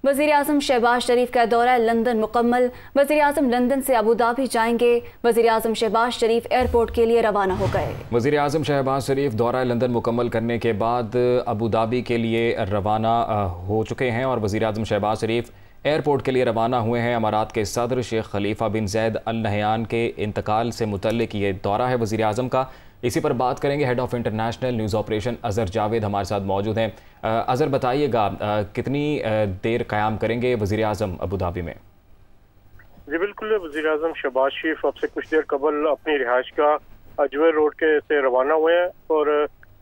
वज़ीर-ए-आज़म शहबाज शरीफ का दौरा लंदन मुकम्मल। वज़ीर-ए-आज़म लंदन से अबू धाबी जाएंगे। वज़ीर-ए-आज़म शहबाज शरीफ एयरपोर्ट के लिए रवाना हो गए। वज़ीर-ए-आज़म शहबाज शरीफ दौरा लंदन मुकम्मल करने के बाद अबू धाबी के लिए रवाना हो चुके हैं और वज़ीर-ए-आज़म शहबाज शरीफ एयरपोर्ट के लिए रवाना हुए हैं। अमारात के सदर शेख खलीफा बिन जैद अल नहयान के इंतकाल से मुतल्लिक ये दौरा है वज़ीर-ए-आज़म का। इसी पर बात करेंगे। Head of international news operation Azhar Javed हमारे साथ मौजूद हैं। अज़हर, बताइएगा कितनी देर क़याम करेंगे वज़ीर-ए-आज़म अबू धाबी में? जी बिल्कुल, वज़ीर-ए-आज़म शहबाज शरीफ अब से कुछ देर कबल अपनी रिहाइश का अजवर रोड के से रवाना हुए हैं और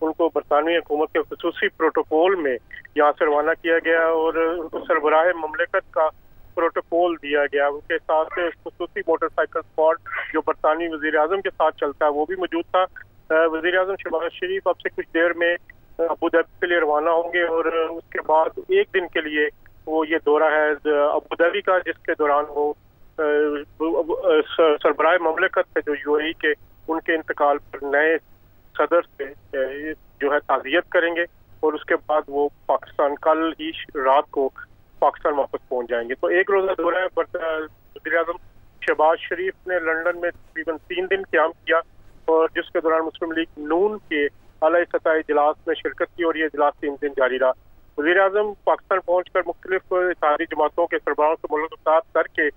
उनको बरतानवी हुकूमत के खुसूसी प्रोटोकॉल में यहाँ से रवाना किया गया और उनको सरबराह ममलिकत का प्रोटोकॉल दिया गया। उनके साथ खुसूसी मोटरसाइकिल स्क्वाड जो बरतानवी वज़ीर-ए-आज़म के साथ चलता है वो भी मौजूद था। वज़ीर-ए-आज़म शहबाज शरीफ अब से कुछ देर में अबू धाबी के लिए रवाना होंगे और उसके बाद एक दिन के लिए वो ये दौरा है अबू धाबी का, जिसके दौरान वो सरबराह ममलिकत से जो यूएई के उनके इंतकाल पर नए सदर से जो है ताज़ियत करेंगे और उसके बाद वो पाकिस्तान कल ही रात को पाकिस्तान वापस पहुंच जाएंगे। तो एक रोज़ा दौरा है। वज़ीर-ए-आज़म शहबाज शरीफ ने लंदन में तकरीबन 3 दिन क़याम किया और जिसके दौरान मुस्लिम लीग नून के आला सतह इजलास में शिरकत की और ये इजलास 3 दिन जारी रहा। वज़ीर-ए-आज़म पाकिस्तान पहुंचकर मुख्तलिफ इत्तेहादी जमातों के सरबराहों से मुलाकात करके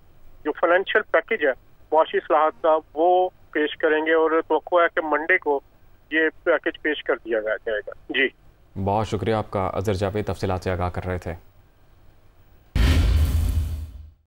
जो फाइनेंशियल पैकेज है मुआशी इस्लाहात का वो पेश करेंगे और तवक्को है कि मंडे को ये पैकेज पेश कर दिया जाएगा। जी बहुत शुक्रिया आपका अज़हर जावेद, तफसीलात से आगाह कर रहे थे।